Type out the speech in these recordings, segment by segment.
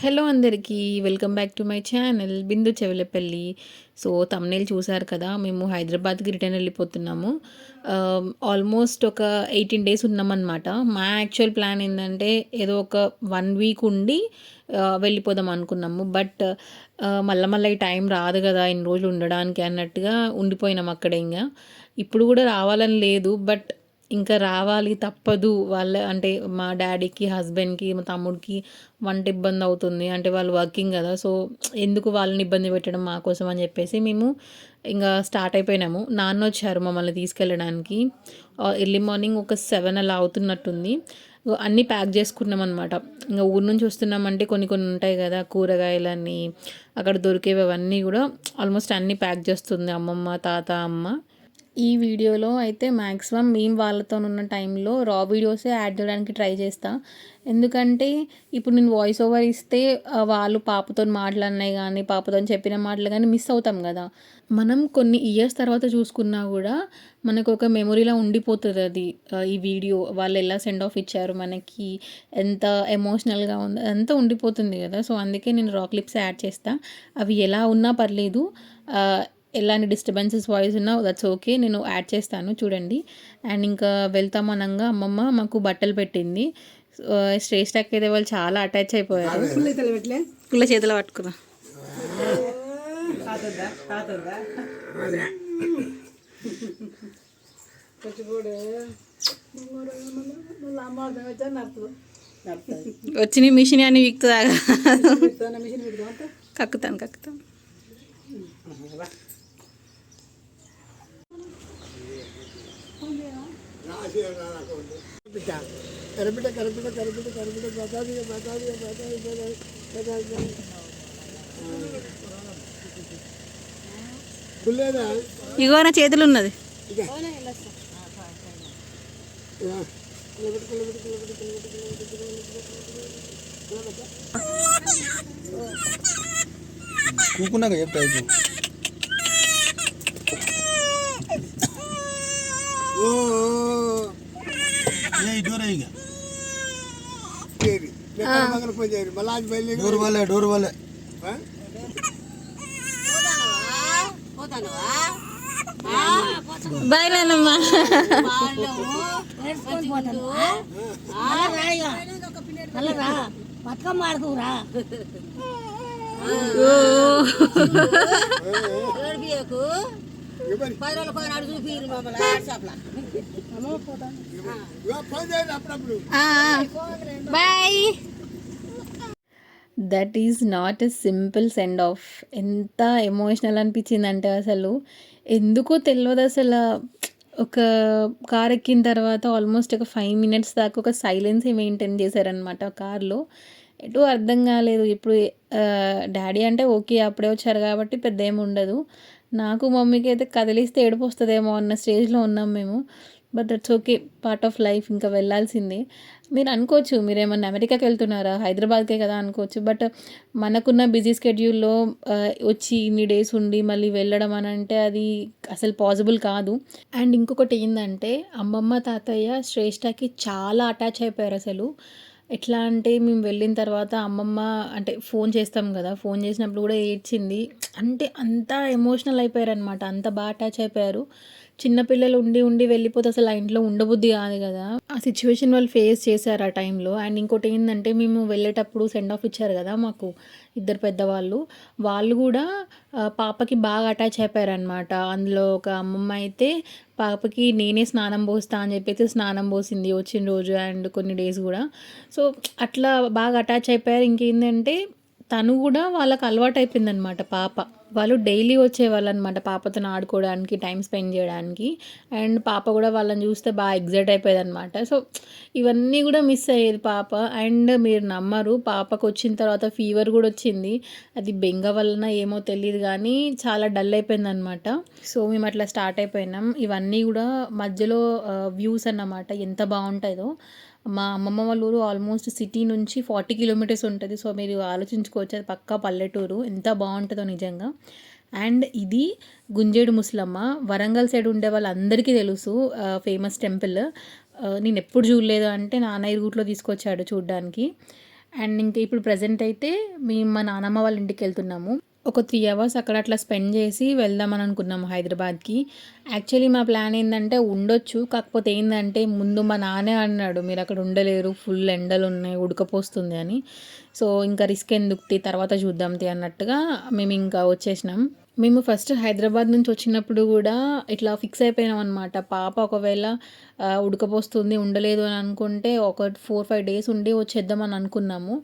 Hello అందరికీ welcome back to my channel Bindu Chevulapalli. So thumbnail చూసారు కదా, మేము హైదరాబాద్కి రిటర్న్ వెళ్ళిపోతున్నాము. ఆల్మోస్ట్ ఒక 18 డేస్ ఉన్నామన్నమాట. మా యాక్చువల్ ప్లాన్ ఏంటంటే ఏదో ఒక 1 వీక్ ఉండి వెళ్ళిపోదాం అనుకున్నాము. బట్ మళ్ళీ ఈ టైం రాదు కదా ఇన్ని రోజులు ఉండడానికి అన్నట్టుగా ఉండిపోయినాం అక్కడే. ఇంకా ఇప్పుడు కూడా రావాలని లేదు, బట్ ఇంకా రావాలి తప్పదు. వాళ్ళ అంటే మా డాడీకి, హస్బెండ్కి, మా తమ్ముడికి వంట ఇబ్బంది అవుతుంది. అంటే వాళ్ళు వర్కింగ్ కదా, సో ఎందుకు వాళ్ళని ఇబ్బంది పెట్టడం మా కోసం అని చెప్పేసి మేము ఇంకా స్టార్ట్ అయిపోయినాము. నాన్న వచ్చారు మమ్మల్ని తీసుకెళ్ళడానికి. ఎర్లీ మార్నింగ్ ఒక 7 అలా అవుతున్నట్టుంది. అన్నీ ప్యాక్ చేసుకున్నాం అనమాట. ఇంకా ఊరు నుంచి వస్తున్నామంటే కొన్ని కొన్ని ఉంటాయి కదా, కూరగాయలన్నీ అక్కడ దొరికేవి, అవన్నీ కూడా ఆల్మోస్ట్ అన్నీ ప్యాక్ చేస్తుంది అమ్మమ్మ, తాత, అమ్మ. ఈ వీడియోలో అయితే మ్యాక్సిమం మేము వాళ్ళతో ఉన్న టైంలో రా వీడియోసే యాడ్ చేయడానికి ట్రై చేస్తా. ఎందుకంటే ఇప్పుడు నేను వాయిస్ ఓవర్ ఇస్తే వాళ్ళు పాపతో మాటలన్నాయి కానీ, పాపతో చెప్పిన మాటలు కానీ మిస్ అవుతాం కదా. మనం కొన్ని ఇయర్స్ తర్వాత చూసుకున్నా కూడా మనకు ఒక మెమొరీలా ఉండిపోతుంది అది. ఈ వీడియో వాళ్ళు ఎలా సెండ్ ఆఫ్ ఇచ్చారు మనకి, ఎంత ఎమోషనల్గా ఉంది, అంతా ఉండిపోతుంది కదా. సో అందుకే నేను రా క్లిప్స్ యాడ్ చేస్తా. అవి ఎలా ఉన్నా పర్లేదు, ఎలాంటి డిస్టర్బెన్సెస్ వాయిస్ ఉన్నా దట్స్ ఓకే, నేను యాడ్ చేస్తాను చూడండి. అండ్ ఇంకా వెళ్తామనంగా అమ్మమ్మ మాకు బట్టలు పెట్టింది. శ్రేష్ఠకి అయితే వాళ్ళు చాలా అటాచ్ అయిపోయారు. పుల్ల చేతిలో పట్టుకున్నా. వచ్చి మిషన్ అని వీక్తుందా? కక్కుతాను. ఇగో నా చేతులు ఉన్నది. కూకున్నాక చెప్తా డోర్ వాళ్ళే బాయ్ నాన్నమ్మా. బతుకమ్మ ఆడుకురా bye. That is not a simple send off. ఎంత ఎమోషనల్ అనిపించిందంటే అసలు ఎందుకో తెలియదు. అసలు ఒక కార్ ఎక్కిన తర్వాత ఆల్మోస్ట్ ఒక 5 minutes దాకా ఒక సైలెన్స్ మెయింటైన్ చేశారనమాట కార్లో. ఎటు అర్థం కాలేదు. ఇప్పుడు డాడీ అంటే ఓకే, అప్పుడే వచ్చారు కాబట్టి పెద్ద ఏమి ఉండదు. నాకు మమ్మీకి అయితే కదిలిస్తే ఏడుపు వస్తుందేమో అన్న స్టేజ్లో ఉన్నాం మేము. But that's okay, part of life, ఇంకా వెళ్ళాల్సిందే. మీరు అనుకోవచ్చు మీరేమన్నా అమెరికాకి వెళ్తున్నారా, హైదరాబాద్కే కదా అనుకోవచ్చు. బట్ మనకున్న బిజీ స్కెడ్యూల్లో వచ్చి ఇన్ని డేస్ ఉండి మళ్ళీ వెళ్ళడం అని అంటే అది అసలు పాసిబుల్ కాదు. అండ్ ఇంకొకటి ఏంటంటే అమ్మమ్మ, తాతయ్య శ్రేష్ఠకి చాలా అటాచ్ అయిపోయారు అసలు. ఎట్లా అంటే మేము వెళ్ళిన తర్వాత అమ్మమ్మ అంటే ఫోన్ చేస్తాం కదా, ఫోన్ చేసినప్పుడు కూడా ఏడ్చింది. అంటే అంత ఎమోషనల్ అయిపోయారనమాట, అంత బాగా అటాచ్ అయిపోయారు. చిన్నపిల్లలు ఉండి వెళ్ళిపోతే అసలు ఆ ఇంట్లో ఉండబుద్ధి కాదు కదా. ఆ సిచ్యువేషన్ వాళ్ళు ఫేస్ చేశారు ఆ టైంలో. అండ్ ఇంకోటి ఏంటంటే మేము వెళ్ళేటప్పుడు సెండ్ ఆఫ్ ఇచ్చారు కదా మాకు 2 పెద్దవాళ్ళు, వాళ్ళు కూడా పాపకి బాగా అటాచ్ అయిపోయారనమాట. అందులో ఒక అమ్మమ్మ అయితే పాపకి నేనే స్నానం పోస్తా అని చెప్పేసి స్నానం పోసింది వచ్చిన రోజు అండ్ కొన్ని డేస్ కూడా. సో అట్లా బాగా అటాచ్ అయిపోయారు. ఇంకేంటంటే తను కూడా వాళ్ళకి అలవాటు అయిపోయిందనమాట పాప. వాళ్ళు డైలీ వచ్చేవాళ్ళు అనమాట పాపతో ఆడుకోవడానికి, టైం స్పెండ్ చేయడానికి. అండ్ పాప కూడా వాళ్ళని చూస్తే బాగా ఎగ్జైట్ అయిపోయేది అనమాట. సో ఇవన్నీ కూడా మిస్ అయ్యేది పాప. అండ్ మీరు నమ్మరు, పాపకు వచ్చిన తర్వాత ఫీవర్ కూడా వచ్చింది. అది బెంగ వలన ఏమో తెలియదు కానీ చాలా డల్ అయిపోయింది అనమాట. సో మేము అట్లా స్టార్ట్ అయిపోయినాం. ఇవన్నీ కూడా మధ్యలో వ్యూస్ అన్నమాట, ఎంత బాగుంటుందో. మా అమ్మమ్మ వాళ్ళ ఊరు ఆల్మోస్ట్ సిటీ నుంచి 40 kilometers ఉంటుంది. సో మీరు ఆలోచించుకోవచ్చు, అది పక్కా పల్లెటూరు, ఎంత బాగుంటుందో నిజంగా. అండ్ ఇది గుంజేడు ముసలమ్మ, వరంగల్ సైడ్ ఉండే వాళ్ళందరికీ తెలుసు, ఫేమస్ టెంపుల్. నేను ఎప్పుడు చూడలేదు అంటే నాన్నయ్య రూట్లో తీసుకొచ్చాడు చూడ్డానికి. అండ్ ఇంకా ఇప్పుడు ప్రజెంట్ అయితే మేము మా నానమ్మ వాళ్ళ ఇంటికి వెళ్తున్నాము. ఒక 3 అవర్స్ అక్కడ అట్లా స్పెండ్ చేసి వెళ్దామని అనుకున్నాము హైదరాబాద్కి. యాక్చువల్లీ మా ప్లాన్ ఏంటంటే ఉండొచ్చు, కాకపోతే ఏంటంటే ముందు మా నాన్నే అన్నాడు మీరు అక్కడ ఉండలేరు, ఫుల్ ఎండలు ఉన్నాయి, ఉడకపోస్తుంది అని. సో ఇంకా రిస్క్ ఎందుకు, తర్వాత చూద్దాం అన్నట్టుగా మేము ఇంకా వచ్చేసినాం. మేము ఫస్ట్ హైదరాబాద్ నుంచి వచ్చినప్పుడు కూడా ఇట్లా ఫిక్స్ అయిపోయినాం అనమాట. పాప ఒకవేళ ఉడకపోస్తుంది ఉండలేదు అని అనుకుంటే ఒక 4-5 డేస్ ఉండి వచ్చేద్దామని అనుకున్నాము.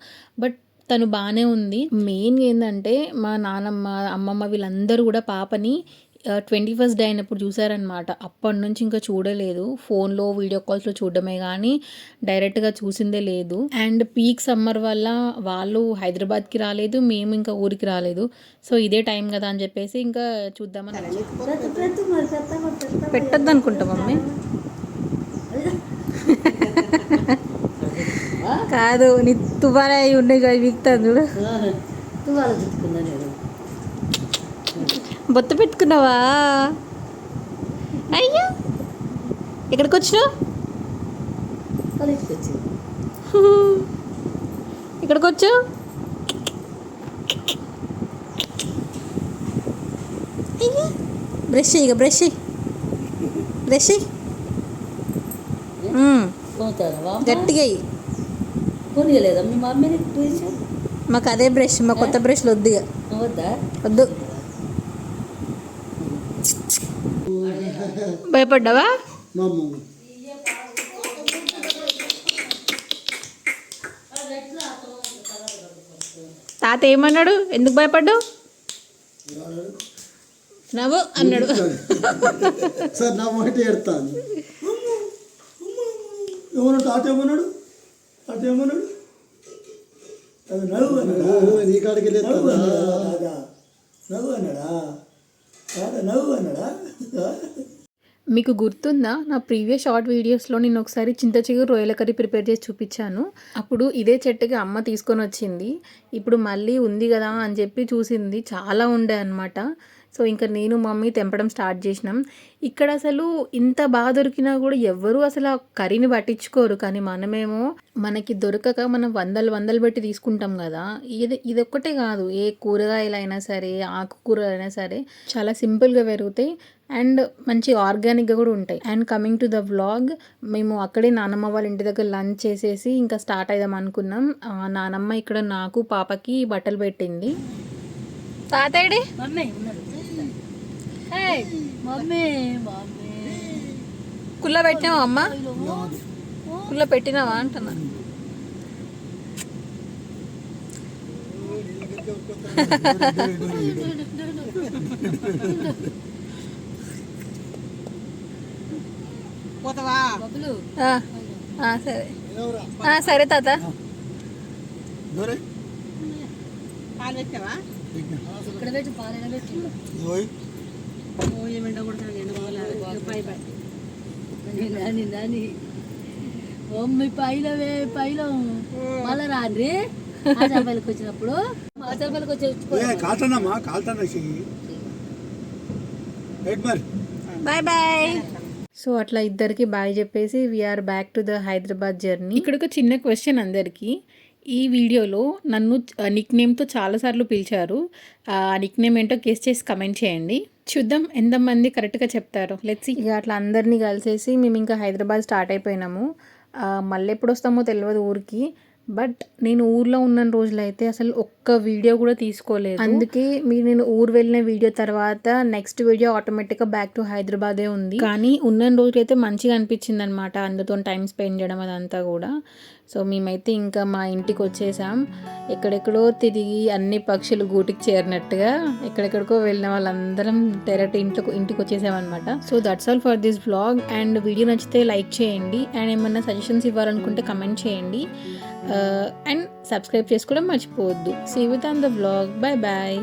బట్ తను బాగానే ఉంది. మెయిన్ ఏంటంటే మా నానమ్మ, అమ్మమ్మ వీళ్ళందరూ కూడా పాపని 21st డే అయినప్పుడు చూసారనమాట. అప్పటి నుంచి ఇంకా చూడలేదు. ఫోన్లో వీడియో కాల్స్లో చూడడమే కానీ డైరెక్ట్గా చూసిందే లేదు. అండ్ పీక్ సమ్మర్ వల్ల వాళ్ళు హైదరాబాద్కి రాలేదు, మేము ఇంకా ఊరికి రాలేదు. సో ఇదే టైం కదా అని చెప్పేసి ఇంకా చూద్దామని. పెట్టద్దు అనుకుంటా మమ్మీ. కాదు నీ తువ్వాల ఉన్నాయి కదా వీక్తాను చూడు. తువ్వాల చుట్టుకున్నా నేను. బొత్తు పెట్టుకున్నావా? అయ్యో ఎక్కడికి వచ్చినావు? కాలేజ్కి వచ్చింది. ఇక్కడికి వచ్చావు? బ్రష్ ఇక బ్రష్ బ్రష్ పోతావా? గట్టిగా అయ్యి. కొనియలేదా మీ మమ్మీని బ్రష్? మాకు అదే బ్రష్, మా కొత్త బ్రష్లు వద్దు ఇక. వద్దా? వద్దు. భయపడ్డావా? తాత ఏమన్నాడు? ఎందుకు భయపడ్డావు? నవ్వు అన్నాడు. సార్ నా మాట ఎడతాను. ఏమన్నాడు తాత? ఏమన్నాడు తాత? ఏమన్నాడు? నవ్వు అన్నాడా? నీ కాడికి నవ్వు అన్నాడా? నవ్వు అన్నాడా? నవ్వు అన్నాడా? మీకు గుర్తుందా, నా ప్రీవియస్ షార్ట్ వీడియోస్లో నేను ఒకసారి చింత చిగురు రొయ్యల కర్రీ ప్రిపేర్ చేసి చూపించాను. అప్పుడు ఇదే చెట్టుకి అమ్మ తీసుకొని వచ్చింది. ఇప్పుడు మళ్ళీ ఉంది కదా అని చెప్పి చూసింది, చాలా ఉండే అన్నమాట. సో ఇంకా నేను మమ్మీ తెంపడం స్టార్ట్ చేసినాం. ఇక్కడ అసలు ఇంత బాగా దొరికినా కూడా ఎవ్వరూ అసలు ఆ కర్రీని పట్టించుకోరు. కానీ మనమేమో మనకి దొరకక మనం వందలు పెట్టి తీసుకుంటాం కదా. ఇది ఒక్కటే కాదు, ఏ కూరగాయలైనా సరే, ఆకుకూరలైనా సరే చాలా సింపుల్గా పెరుగుతాయి అండ్ మంచి ఆర్గానిక్గా కూడా ఉంటాయి. And coming to the vlog, మేము అక్కడే నానమ్మ వాళ్ళ ఇంటి దగ్గర లంచ్ చేసేసి ఇంకా స్టార్ట్ అయిదాం అనుకున్నాం. నానమ్మ ఇక్కడ నాకు పాపకి బట్టలు పెట్టింది. తాతయ్యడి మమ్మీ ఉన్నాడు. మమ్మీ మమ్మీ కుల్ల పెట్టినావా అమ్మ? కుల్ల పెట్టినావా అంటున్నా. సరే సరే తాత. ఇక్కడ పెట్టి పాలైనా పెట్టి నాని మమ్మీ పైలవే పైలం మళ్ళా రాండ్రి ఆచారపల్లికి వచ్చినప్పుడు. ఆచారపల్లికి వచ్చి కాల్తానమ్మా కాల్తాను. Bye bye. సో అట్లా ఇద్దరికి బాయ్ చెప్పేసి we're back to the Hyderabad journey. ఇక్కడ ఒక చిన్న క్వశ్చన్ అందరికీ. ఈ వీడియోలో నన్ను నిక్ నేమ్తో చాలాసార్లు పిలిచారు. ఆ నిక్ నేమ్ ఏంటో గెస్ చేసి కమెంట్ చేయండి, చూద్దాం ఎంతమంది కరెక్ట్గా చెప్తారో. Let's see. ఇక అట్లా అందరినీ కలిసేసి మేము ఇంకా హైదరాబాద్ స్టార్ట్ అయిపోయినాము. మళ్ళీ ఎప్పుడు వస్తామో తెలియదు ఊరికి. బట్ నేను ఊర్లో ఉన్న రోజులైతే అసలు ఒక్క వీడియో కూడా తీసుకోలేదు. అందుకే నేను ఊరు వెళ్ళిన వీడియో తర్వాత నెక్స్ట్ వీడియో ఆటోమేటిక్గా బ్యాక్ టు హైదరాబాదే ఉంది. కానీ ఉన్న రోజులైతే మంచిగా అనిపించింది అనమాట, అందరితో టైం స్పెండ్ చేయడం అదంతా కూడా. సో మేమైతే ఇంకా మా ఇంటికి వచ్చేసాం. ఎక్కడెక్కడో తిరిగి అన్ని పక్షులు గూటికి చేరినట్టుగా ఎక్కడెక్కడికో వెళ్ళిన వాళ్ళందరం డైరెక్ట్ ఇంటికి వచ్చేసామన్నమాట. So that's all for this vlog. And video నచ్చితే లైక్ చేయండి అండ్ ఏమన్నా సజెషన్స్ ఇవ్వాలనుకుంటే కమెంట్ చేయండి. అండ్ సబ్స్క్రైబ్ చేసుకోవడం మర్చిపోవద్దు. See you with on the vlog. Bye bye.